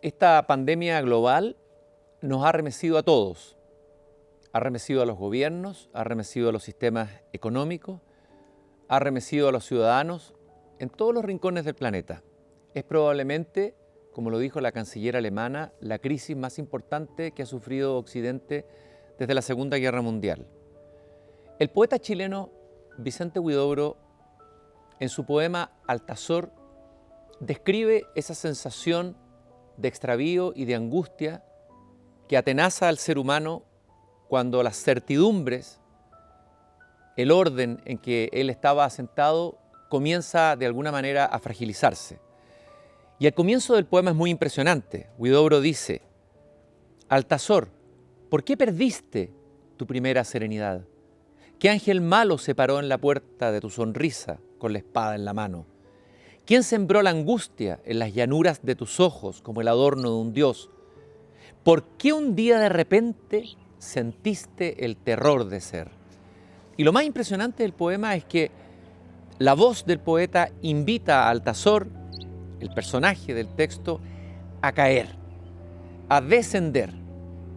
Esta pandemia global nos ha arremecido a todos. Ha arremecido a los gobiernos, ha arremecido a los sistemas económicos, ha arremecido a los ciudadanos en todos los rincones del planeta. Es probablemente, como lo dijo la canciller alemana, la crisis más importante que ha sufrido Occidente desde la Segunda Guerra Mundial. El poeta chileno Vicente Huidobro, en su poema Altazor, describe esa sensación de extravío y de angustia que atenaza al ser humano cuando las certidumbres, el orden en que él estaba asentado, comienza de alguna manera a fragilizarse. Y el comienzo del poema es muy impresionante. Huidobro dice: Altazor, ¿por qué perdiste tu primera serenidad? ¿Qué ángel malo se paró en la puerta de tu sonrisa con la espada en la mano? ¿Quién sembró la angustia en las llanuras de tus ojos como el adorno de un dios? ¿Por qué un día de repente sentiste el terror de ser? Y lo más impresionante del poema es que la voz del poeta invita a Altazor, el personaje del texto, a caer, a descender.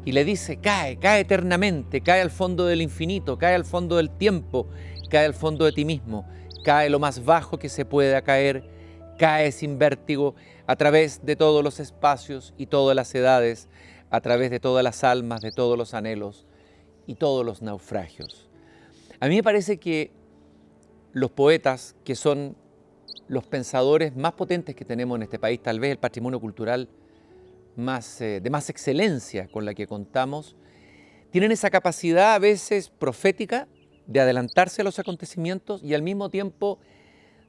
Y le dice: cae, cae eternamente, cae al fondo del infinito, cae al fondo del tiempo, cae al fondo de ti mismo, cae lo más bajo que se pueda caer, cae sin vértigo a través de todos los espacios y todas las edades, a través de todas las almas, de todos los anhelos y todos los naufragios. A mí me parece que los poetas, que son los pensadores más potentes que tenemos en este país, tal vez el patrimonio cultural de más excelencia con la que contamos, tienen esa capacidad a veces profética de adelantarse a los acontecimientos y al mismo tiempo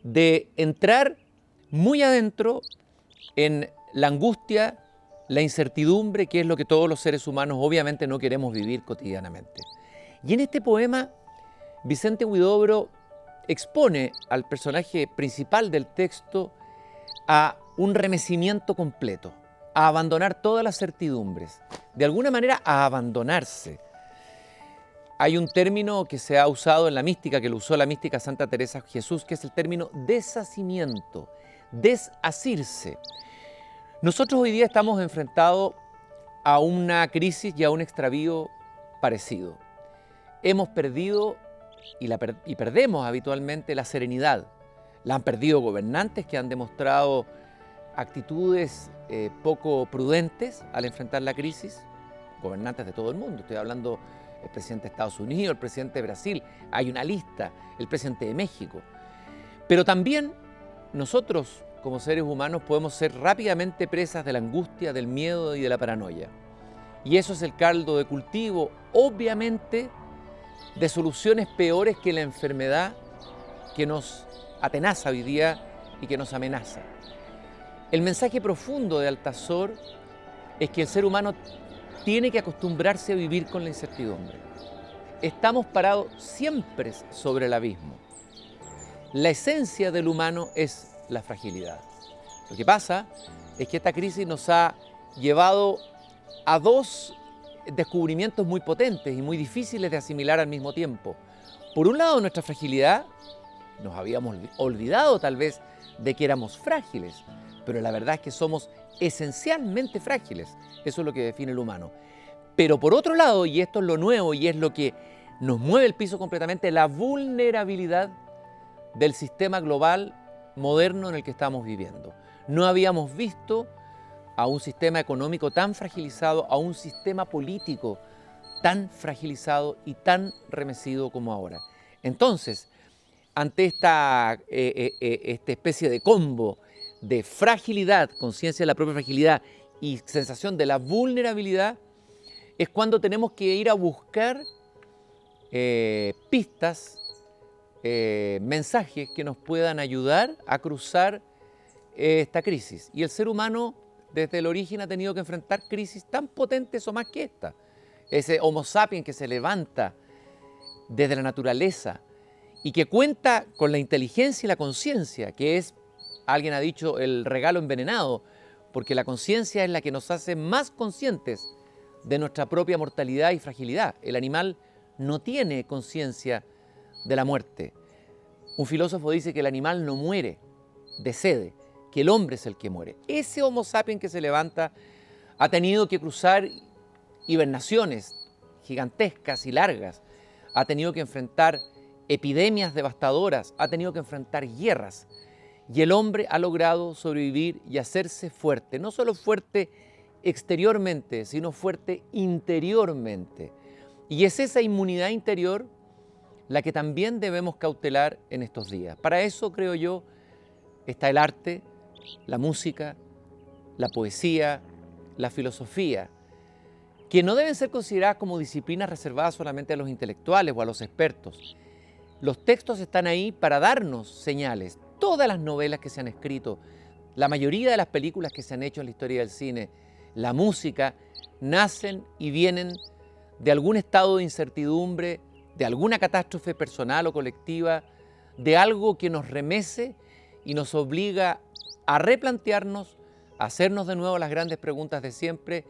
de entrar muy adentro en la angustia, la incertidumbre, que es lo que todos los seres humanos obviamente no queremos vivir cotidianamente. Y en este poema, Vicente Huidobro expone al personaje principal del texto a un remecimiento completo, a abandonar todas las certidumbres, de alguna manera a abandonarse. Hay un término que se ha usado en la mística, que lo usó la mística Santa Teresa Jesús, que es el término deshacimiento, desasirse. Nosotros hoy día estamos enfrentados a una crisis y a un extravío parecido. Hemos perdido y perdemos habitualmente la serenidad. La han perdido gobernantes que han demostrado actitudes poco prudentes al enfrentar la crisis, gobernantes de todo el mundo. Estoy hablando del presidente de Estados Unidos, el presidente de Brasil, hay una lista, el presidente de México. Pero también nosotros, como seres humanos, podemos ser rápidamente presas de la angustia, del miedo y de la paranoia. Y eso es el caldo de cultivo, obviamente, de soluciones peores que la enfermedad que nos atenaza hoy día y que nos amenaza. El mensaje profundo de Altazor es que el ser humano tiene que acostumbrarse a vivir con la incertidumbre. Estamos parados siempre sobre el abismo. La esencia del humano es la fragilidad. Lo que pasa es que esta crisis nos ha llevado a dos descubrimientos muy potentes y muy difíciles de asimilar al mismo tiempo. Por un lado, nuestra fragilidad. Nos habíamos olvidado tal vez de que éramos frágiles, pero la verdad es que somos esencialmente frágiles. Eso es lo que define el humano. Pero por otro lado, y esto es lo nuevo y es lo que nos mueve el piso completamente, la vulnerabilidad del sistema global moderno en el que estamos viviendo. No habíamos visto a un sistema económico tan fragilizado, a un sistema político tan fragilizado y tan remecido como ahora. Entonces, ante esta especie de combo de fragilidad, conciencia de la propia fragilidad y sensación de la vulnerabilidad, es cuando tenemos que ir a buscar pistas, mensajes que nos puedan ayudar a cruzar esta crisis. Y el ser humano desde el origen ha tenido que enfrentar crisis tan potentes o más que esta. Ese Homo sapiens que se levanta desde la naturaleza y que cuenta con la inteligencia y la conciencia, que es, alguien ha dicho, el regalo envenenado, porque la conciencia es la que nos hace más conscientes de nuestra propia mortalidad y fragilidad. El animal no tiene conciencia de la muerte. Un filósofo dice que el animal no muere, decede, que el hombre es el que muere. Ese Homo sapiens que se levanta ha tenido que cruzar hibernaciones gigantescas y largas, ha tenido que enfrentar epidemias devastadoras, ha tenido que enfrentar guerras. Y el hombre ha logrado sobrevivir y hacerse fuerte, no solo fuerte exteriormente, sino fuerte interiormente. Y es esa inmunidad interior la que también debemos cautelar en estos días. Para eso, creo yo, está el arte, la música, la poesía, la filosofía, que no deben ser consideradas como disciplinas reservadas solamente a los intelectuales o a los expertos. Los textos están ahí para darnos señales. Todas las novelas que se han escrito, la mayoría de las películas que se han hecho en la historia del cine, la música, nacen y vienen de algún estado de incertidumbre, de alguna catástrofe personal o colectiva, de algo que nos remece y nos obliga a replantearnos, a hacernos de nuevo las grandes preguntas de siempre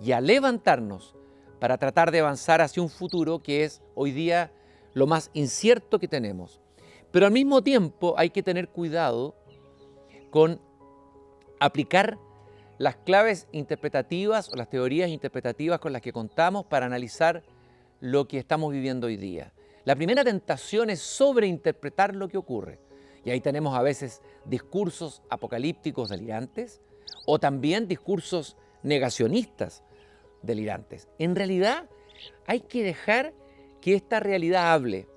y a levantarnos para tratar de avanzar hacia un futuro que es hoy día lo más incierto que tenemos. Pero al mismo tiempo hay que tener cuidado con aplicar las claves interpretativas o las teorías interpretativas con las que contamos para analizar lo que estamos viviendo hoy día. La primera tentación es sobreinterpretar lo que ocurre. Y ahí tenemos a veces discursos apocalípticos delirantes o también discursos negacionistas delirantes. En realidad hay que dejar que esta realidad hable,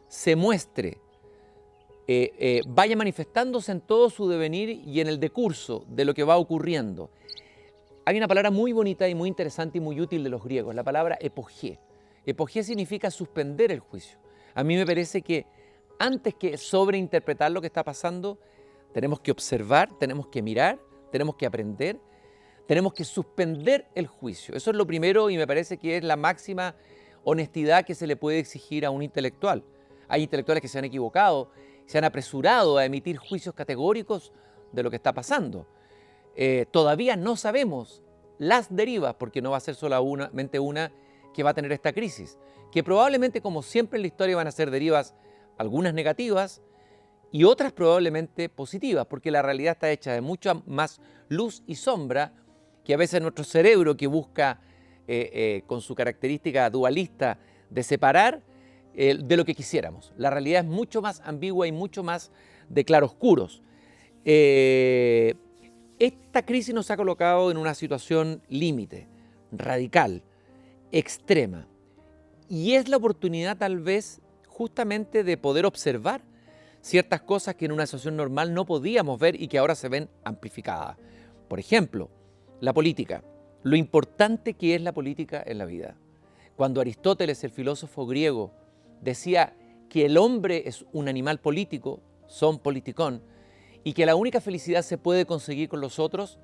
se muestre, vaya manifestándose en todo su devenir y en el decurso de lo que va ocurriendo. Hay una palabra muy bonita y muy interesante y muy útil de los griegos, la palabra epogé. Epogé significa suspender el juicio. A mí me parece que antes que sobreinterpretar lo que está pasando, tenemos que observar, tenemos que mirar, tenemos que aprender, tenemos que suspender el juicio. Eso es lo primero y me parece que es la máxima honestidad que se le puede exigir a un intelectual. Hay intelectuales que se han equivocado, se han apresurado a emitir juicios categóricos de lo que está pasando. Todavía no sabemos las derivas, porque no va a ser solamente una que va a tener esta crisis, que probablemente, como siempre en la historia, van a ser derivas, algunas negativas y otras probablemente positivas, porque la realidad está hecha de mucha más luz y sombra que a veces nuestro cerebro, que busca con su característica dualista de separar de lo que quisiéramos. La realidad es mucho más ambigua y mucho más de claroscuros. Esta crisis nos ha colocado en una situación límite, radical, extrema. Y es la oportunidad tal vez justamente de poder observar ciertas cosas que en una situación normal no podíamos ver y que ahora se ven amplificadas. Por ejemplo, la política, lo importante que es la política en la vida. Cuando Aristóteles, el filósofo griego, decía que el hombre es un animal político, son politicón, y que la única felicidad se puede conseguir con los otros,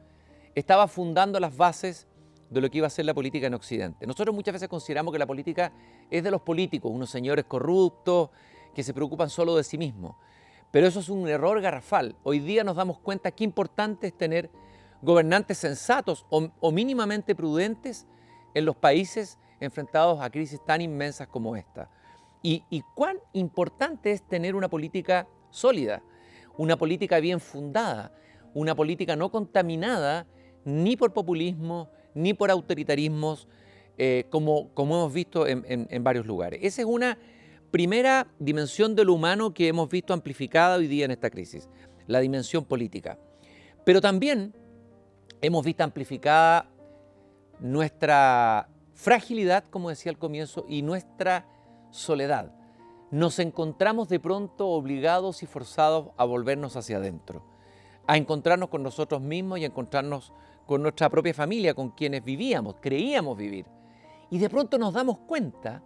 estaba fundando las bases de lo que iba a ser la política en Occidente. Nosotros muchas veces consideramos que la política es de los políticos, unos señores corruptos que se preocupan solo de sí mismos. Pero eso es un error garrafal. Hoy día nos damos cuenta qué importante es tener gobernantes sensatos o mínimamente prudentes en los países enfrentados a crisis tan inmensas como esta. Y cuán importante es tener una política sólida, una política bien fundada, una política no contaminada ni por populismo, ni por autoritarismos, como hemos visto en varios lugares. Esa es una primera dimensión de lo humano que hemos visto amplificada hoy día en esta crisis, la dimensión política. Pero también hemos visto amplificada nuestra fragilidad, como decía al comienzo, y nuestra soledad. Nos encontramos de pronto obligados y forzados a volvernos hacia adentro, a encontrarnos con nosotros mismos y a encontrarnos con nuestra propia familia, con quienes vivíamos, creíamos vivir. Y de pronto nos damos cuenta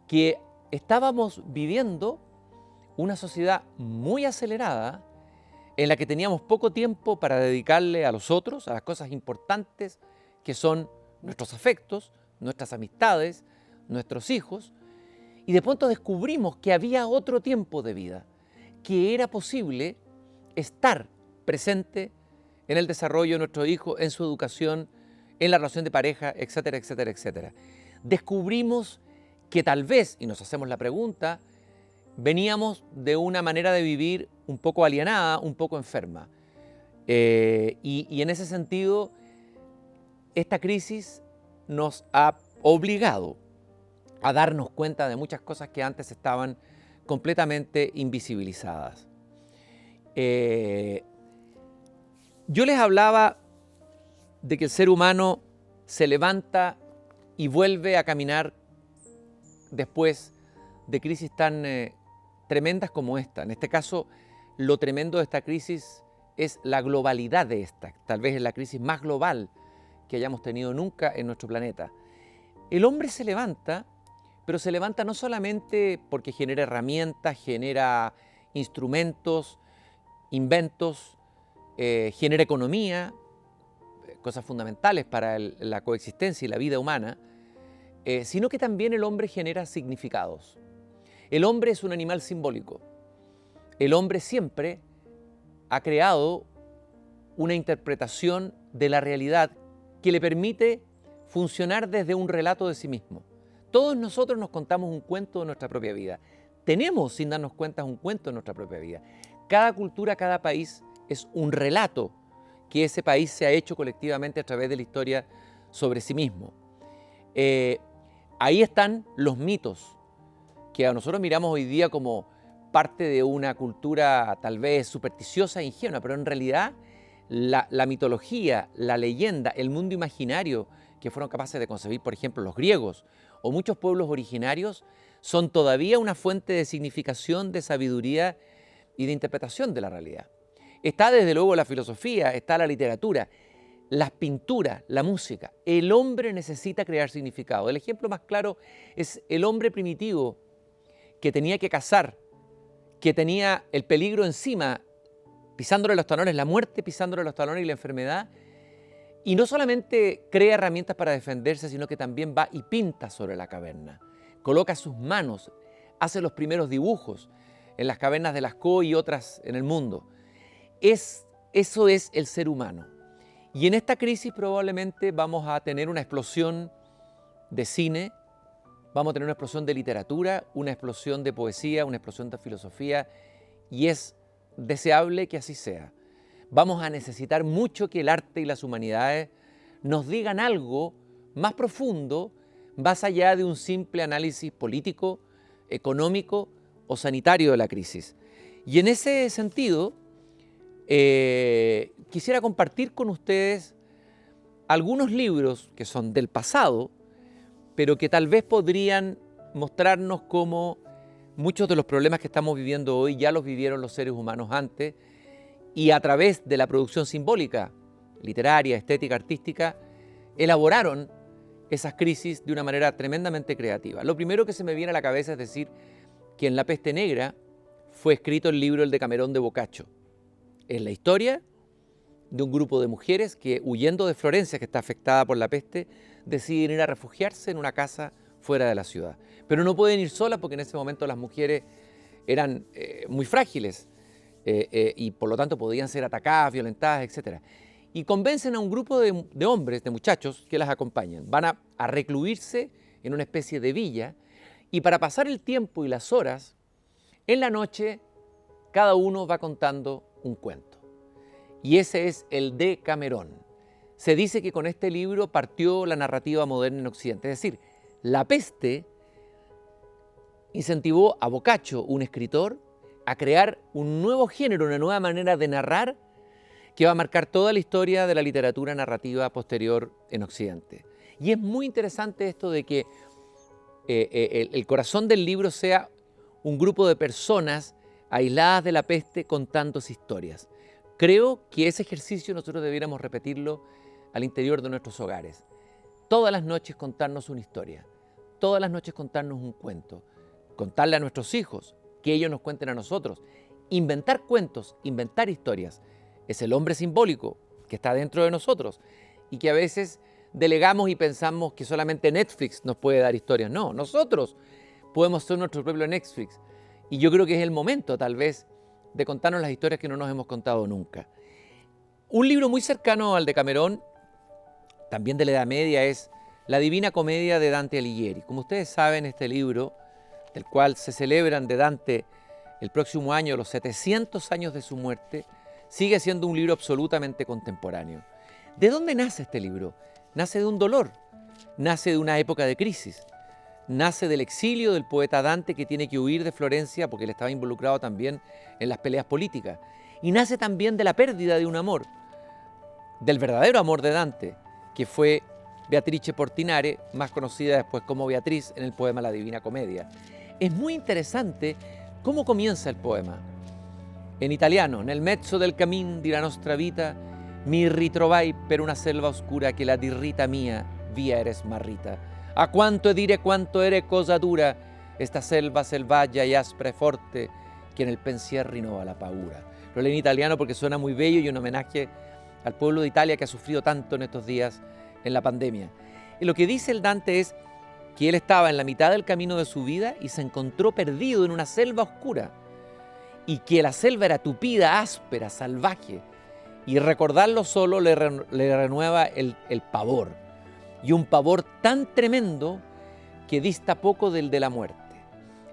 que estábamos viviendo una sociedad muy acelerada en la que teníamos poco tiempo para dedicarle a los otros, a las cosas importantes que son nuestros afectos, nuestras amistades, nuestros hijos. Y de pronto descubrimos que había otro tiempo de vida, que era posible estar presente en el desarrollo de nuestro hijo, en su educación, en la relación de pareja, etcétera, etcétera, etcétera. Descubrimos que tal vez, y nos hacemos la pregunta, veníamos de una manera de vivir un poco alienada, un poco enferma. Y en ese sentido, esta crisis nos ha obligado a darnos cuenta de muchas cosas que antes estaban completamente invisibilizadas. Yo les hablaba de que el ser humano se levanta y vuelve a caminar después de crisis tan tremendas como esta. En este caso, lo tremendo de esta crisis es la globalidad de esta. Tal vez es la crisis más global que hayamos tenido nunca en nuestro planeta. El hombre se levanta, pero se levanta no solamente porque genera herramientas, genera instrumentos, inventos, genera economía, cosas fundamentales para la coexistencia y la vida humana, sino que también el hombre genera significados. El hombre es un animal simbólico. El hombre siempre ha creado una interpretación de la realidad que le permite funcionar desde un relato de sí mismo. Todos nosotros nos contamos un cuento de nuestra propia vida. Tenemos, sin darnos cuenta, un cuento de nuestra propia vida. Cada cultura, cada país es un relato que ese país se ha hecho colectivamente a través de la historia sobre sí mismo. Ahí están los mitos, que a nosotros miramos hoy día como parte de una cultura tal vez supersticiosa e ingenua, pero en realidad la mitología, la leyenda, el mundo imaginario que fueron capaces de concebir, por ejemplo, los griegos o muchos pueblos originarios, son todavía una fuente de significación, de sabiduría y de interpretación de la realidad. Está desde luego la filosofía, está la literatura, las pinturas, la música. El hombre necesita crear significado. El ejemplo más claro es el hombre primitivo que tenía que cazar, que tenía el peligro encima, pisándole los talones, la muerte pisándole los talones y la enfermedad, y no solamente crea herramientas para defenderse, sino que también va y pinta sobre la caverna, coloca sus manos, hace los primeros dibujos en las cavernas de Lascaux y otras en el mundo. Eso es el ser humano. Y en esta crisis probablemente vamos a tener una explosión de cine, vamos a tener una explosión de literatura, una explosión de poesía, una explosión de filosofía, y es deseable que así sea. Vamos a necesitar mucho que el arte y las humanidades nos digan algo más profundo, más allá de un simple análisis político, económico o sanitario de la crisis. Y en ese sentido, quisiera compartir con ustedes algunos libros que son del pasado, pero que tal vez podrían mostrarnos cómo muchos de los problemas que estamos viviendo hoy ya los vivieron los seres humanos antes, y a través de la producción simbólica, literaria, estética, artística, elaboraron esas crisis de una manera tremendamente creativa. Lo primero que se me viene a la cabeza es decir que en La Peste Negra fue escrito el libro El Decamerón de Boccaccio. Es la historia de un grupo de mujeres que, huyendo de Florencia, que está afectada por la peste, deciden ir a refugiarse en una casa fuera de la ciudad. Pero no pueden ir solas porque en ese momento las mujeres eran muy frágiles y por lo tanto podían ser atacadas, violentadas, etc. Y convencen a un grupo de hombres, de muchachos, que las acompañan. Van a recluirse en una especie de villa y para pasar el tiempo y las horas, en la noche cada uno va contando un cuento. Y ese es el Decamerón. Se dice que con este libro partió la narrativa moderna en Occidente. Es decir, la peste incentivó a Boccaccio, un escritor, a crear un nuevo género, una nueva manera de narrar que va a marcar toda la historia de la literatura narrativa posterior en Occidente. Y es muy interesante esto de que el corazón del libro sea un grupo de personas aisladas de la peste contando historias. Creo que ese ejercicio nosotros debiéramos repetirlo al interior de nuestros hogares. Todas las noches contarnos una historia, todas las noches contarnos un cuento, contarle a nuestros hijos, que ellos nos cuenten a nosotros. Inventar cuentos, inventar historias, es el hombre simbólico que está dentro de nosotros y que a veces delegamos y pensamos que solamente Netflix nos puede dar historias. No, nosotros podemos ser nuestro propio Netflix. Y yo creo que es el momento, tal vez, de contarnos las historias que no nos hemos contado nunca. Un libro muy cercano al Decamerón, también de la Edad Media, es La Divina Comedia de Dante Alighieri. Como ustedes saben, este libro, del cual se celebran de Dante el próximo año los 700 años de su muerte, sigue siendo un libro absolutamente contemporáneo. ¿De dónde nace este libro? Nace de un dolor, nace de una época de crisis, nace del exilio del poeta Dante, que tiene que huir de Florencia porque él estaba involucrado también en las peleas políticas, y nace también de la pérdida de un amor, del verdadero amor de Dante, que fue Beatrice Portinare, más conocida después como Beatriz en el poema La Divina Comedia. Es muy interesante cómo comienza el poema. En italiano: nel mezzo del cammin di la nostra vita mi ritrovai per una selva oscura che la dirrita mia via era smarrita. A quanto e dire quanto ere cosa dura esta selva selvaggia y aspra e forte que en el pensier rinnova la paura. Lo leí en italiano porque suena muy bello y un homenaje al pueblo de Italia que ha sufrido tanto en estos días en la pandemia. Y lo que dice el Dante es que él estaba en la mitad del camino de su vida y se encontró perdido en una selva oscura, y que la selva era tupida, áspera, salvaje, y recordarlo solo le renueva el pavor, y un pavor tan tremendo que dista poco del de la muerte.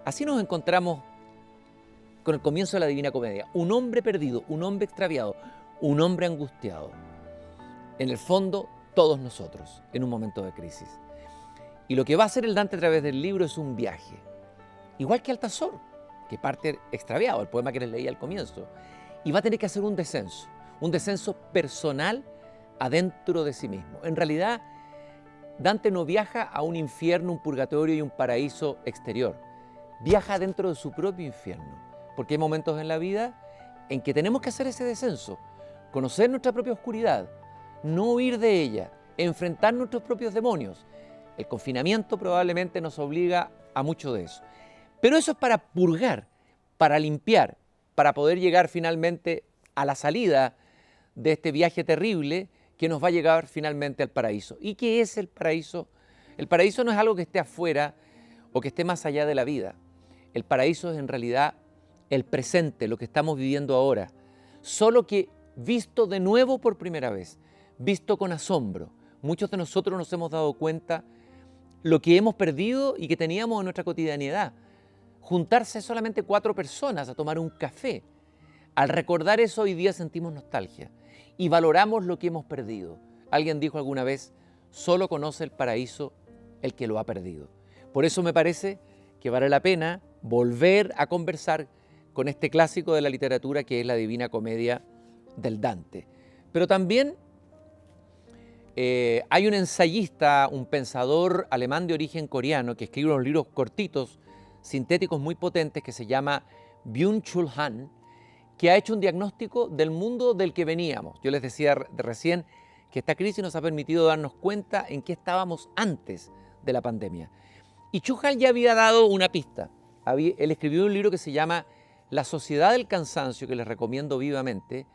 Así nos encontramos con el comienzo de la Divina Comedia: un hombre perdido, un hombre extraviado, un hombre angustiado. En el fondo, todos nosotros, en un momento de crisis. Y lo que va a hacer el Dante a través del libro es un viaje, igual que Altazor, que parte extraviado, el poema que les leí al comienzo, y va a tener que hacer un descenso personal adentro de sí mismo. En realidad, Dante no viaja a un infierno, un purgatorio y un paraíso exterior. Viaja dentro de su propio infierno, porque hay momentos en la vida en que tenemos que hacer ese descenso, conocer nuestra propia oscuridad, no huir de ella, enfrentar nuestros propios demonios. El confinamiento probablemente nos obliga a mucho de eso. Pero eso es para purgar, para limpiar, para poder llegar finalmente a la salida de este viaje terrible que nos va a llegar finalmente al paraíso. ¿Y qué es el paraíso? El paraíso no es algo que esté afuera o que esté más allá de la vida. El paraíso es en realidad el presente, lo que estamos viviendo ahora, solo que visto de nuevo por primera vez, visto con asombro. Muchos de nosotros nos hemos dado cuenta lo que hemos perdido y que teníamos en nuestra cotidianidad. Juntarse solamente 4 personas a tomar un café. Al recordar eso, hoy día sentimos nostalgia y valoramos lo que hemos perdido. Alguien dijo alguna vez: solo conoce el paraíso el que lo ha perdido. Por eso me parece que vale la pena volver a conversar con este clásico de la literatura que es la Divina Comedia del Dante. Pero también hay un ensayista, un pensador alemán de origen coreano que escribe unos libros cortitos, sintéticos muy potentes, que se llama Byung-Chul Han, que ha hecho un diagnóstico del mundo del que veníamos. Yo les decía recién que esta crisis nos ha permitido darnos cuenta en qué estábamos antes de la pandemia. Y Chul Han ya había dado una pista. Él escribió un libro que se llama La Sociedad del Cansancio, que les recomiendo vivamente,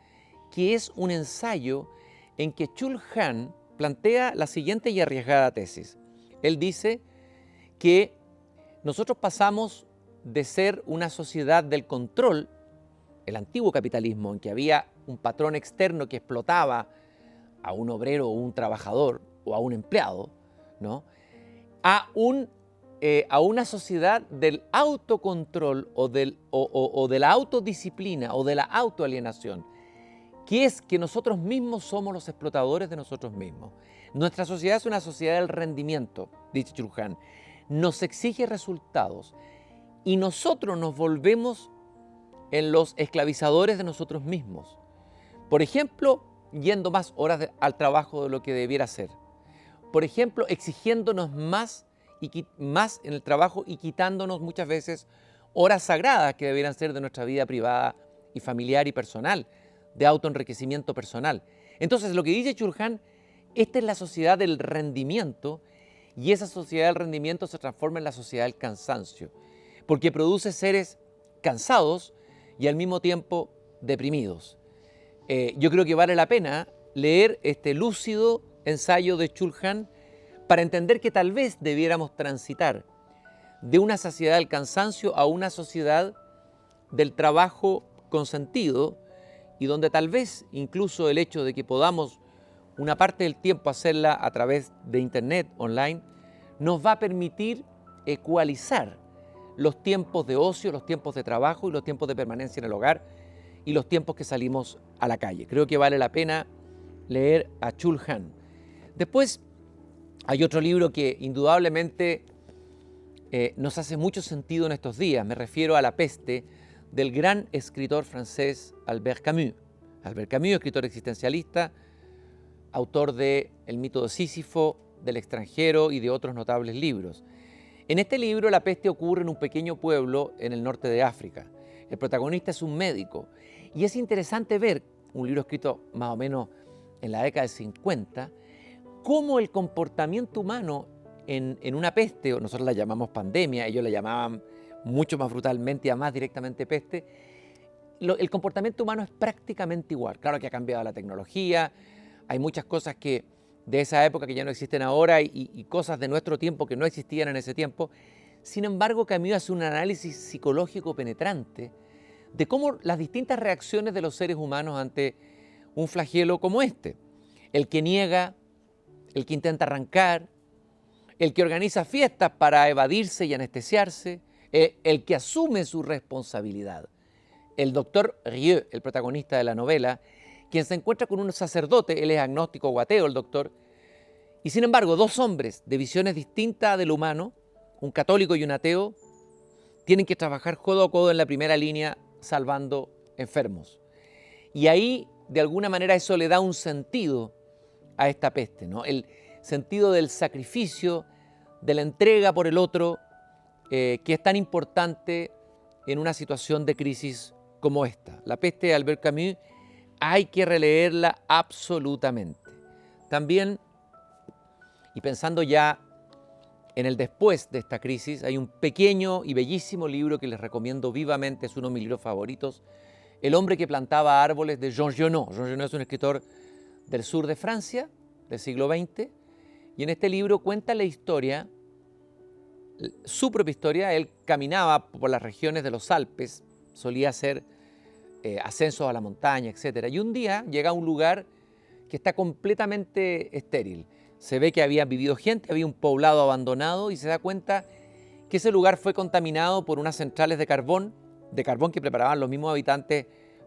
que es un ensayo en que Chul Han plantea la siguiente y arriesgada tesis. Él dice que nosotros pasamos de ser una sociedad del control, el antiguo capitalismo, en que había un patrón externo que explotaba a un obrero o un trabajador o a un empleado, ¿no?, a una sociedad del autocontrol o de la autodisciplina o de la autoalienación, que es que nosotros mismos somos los explotadores de nosotros mismos. Nuestra sociedad es una sociedad del rendimiento, dice Chul Han. Nos exige resultados y nosotros nos volvemos en los esclavizadores de nosotros mismos. Por ejemplo, yendo más horas al trabajo de lo que debiera ser. Por ejemplo, exigiéndonos más en el trabajo y quitándonos muchas veces horas sagradas que debieran ser de nuestra vida privada y familiar y personal, de autoenriquecimiento personal. Entonces, lo que dice Chul Han, esta es la sociedad del rendimiento, y esa sociedad del rendimiento se transforma en la sociedad del cansancio, porque produce seres cansados y al mismo tiempo deprimidos. Yo creo que vale la pena leer este lúcido ensayo de Chul Han para entender que tal vez debiéramos transitar de una sociedad del cansancio a una sociedad del trabajo con sentido, y donde tal vez incluso el hecho de que podamos una parte del tiempo hacerla a través de internet, online, nos va a permitir ecualizar los tiempos de ocio, los tiempos de trabajo y los tiempos de permanencia en el hogar, y los tiempos que salimos a la calle. Creo que vale la pena leer a Chul Han. Después hay otro libro que indudablemente nos hace mucho sentido en estos días. Me refiero a La peste, del gran escritor francés Albert Camus. Albert Camus, escritor existencialista, autor de El mito de Sísifo, del extranjero y de otros notables libros. En este libro la peste ocurre en un pequeño pueblo en el norte de África. El protagonista es un médico y es interesante ver, un libro escrito más o menos en la década del 50, cómo el comportamiento humano en una peste, o nosotros la llamamos pandemia, ellos la llamaban mucho más brutalmente y además directamente peste, el comportamiento humano es prácticamente igual. Claro que ha cambiado la tecnología, hay muchas cosas que de esa época que ya no existen ahora y cosas de nuestro tiempo que no existían en ese tiempo. Sin embargo, Camus hace un análisis psicológico penetrante de cómo las distintas reacciones de los seres humanos ante un flagelo como este. El que niega, el que intenta arrancar, el que organiza fiestas para evadirse y anestesiarse, el que asume su responsabilidad. El doctor Rieu, el protagonista de la novela, quien se encuentra con un sacerdote, él es agnóstico o ateo, el doctor, y sin embargo, dos hombres de visiones distintas de lo humano, un católico y un ateo, tienen que trabajar codo a codo en la primera línea salvando enfermos. Y ahí, de alguna manera, eso le da un sentido a esta peste, ¿no? El sentido del sacrificio, de la entrega por el otro, que es tan importante en una situación de crisis como esta. La peste de Albert Camus hay que releerla absolutamente. También, y pensando ya en el después de esta crisis, hay un pequeño y bellísimo libro que les recomiendo vivamente, es uno de mis libros favoritos, El hombre que plantaba árboles, de Jean Genot. Jean Genot es un escritor del sur de Francia, del siglo XX, y en este libro cuenta la historia, su propia historia. Él caminaba por las regiones de los Alpes, solía hacer ascensos a la montaña, etc. Y un día llega a un lugar que está completamente estéril. Se ve que había vivido gente, había un poblado abandonado y se da cuenta que ese lugar fue contaminado por unas centrales de carbón que preparaban los mismos habitantes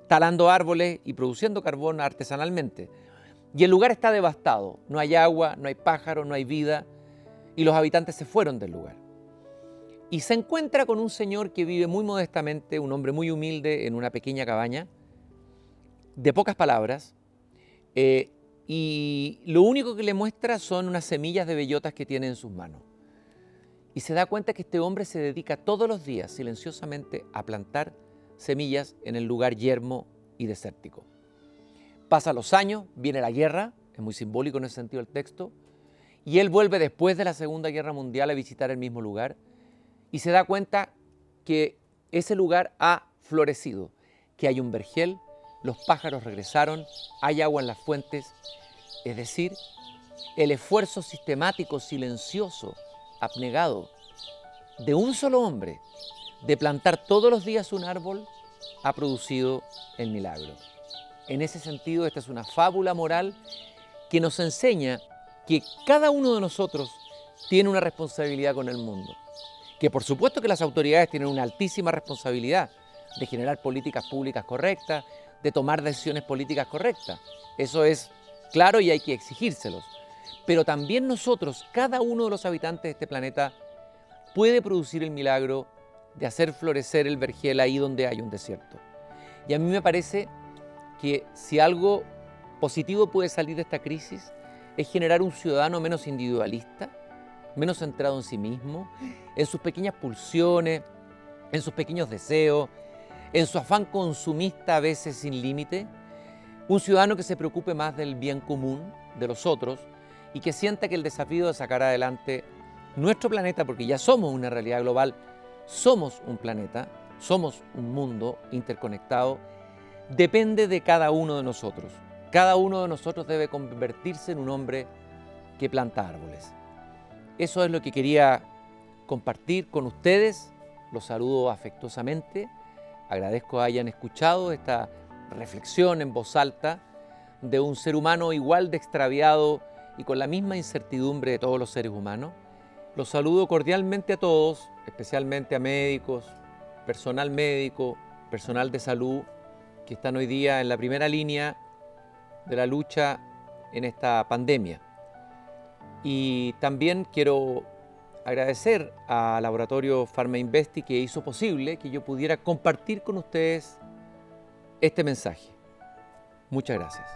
talando árboles y produciendo carbón artesanalmente. Y el lugar está devastado, no hay agua, no hay pájaros, no hay vida y los habitantes se fueron del lugar. Y se encuentra con un señor que vive muy modestamente, un hombre muy humilde en una pequeña cabaña, de pocas palabras, y lo único que le muestra son unas semillas de bellotas que tiene en sus manos. Y se da cuenta que este hombre se dedica todos los días silenciosamente a plantar semillas en el lugar yermo y desértico. Pasan los años, viene la guerra, es muy simbólico en ese sentido el texto, y él vuelve después de la Segunda Guerra Mundial a visitar el mismo lugar y se da cuenta que ese lugar ha florecido, que hay un vergel, los pájaros regresaron, hay agua en las fuentes, es decir, el esfuerzo sistemático, silencioso, abnegado de un solo hombre de plantar todos los días un árbol ha producido el milagro. En ese sentido, esta es una fábula moral que nos enseña que cada uno de nosotros tiene una responsabilidad con el mundo. Que por supuesto que las autoridades tienen una altísima responsabilidad de generar políticas públicas correctas, de tomar decisiones políticas correctas. Eso es claro y hay que exigírselos. Pero también nosotros, cada uno de los habitantes de este planeta, puede producir el milagro de hacer florecer el vergel ahí donde hay un desierto. Y a mí me parece que si algo positivo puede salir de esta crisis es generar un ciudadano menos individualista, menos centrado en sí mismo, en sus pequeñas pulsiones, en sus pequeños deseos, en su afán consumista a veces sin límite, un ciudadano que se preocupe más del bien común de los otros y que sienta que el desafío de sacar adelante nuestro planeta, porque ya somos una realidad global, somos un planeta, somos un mundo interconectado, depende de cada uno de nosotros. Cada uno de nosotros debe convertirse en un hombre que planta árboles. Eso es lo que quería compartir con ustedes. Los saludo afectuosamente. Agradezco que hayan escuchado esta reflexión en voz alta de un ser humano igual de extraviado y con la misma incertidumbre de todos los seres humanos. Los saludo cordialmente a todos, especialmente a médicos, personal médico, personal de salud, que están hoy día en la primera línea de la lucha en esta pandemia. Y también quiero agradecer al laboratorio PharmaInvesti que hizo posible que yo pudiera compartir con ustedes este mensaje. Muchas gracias.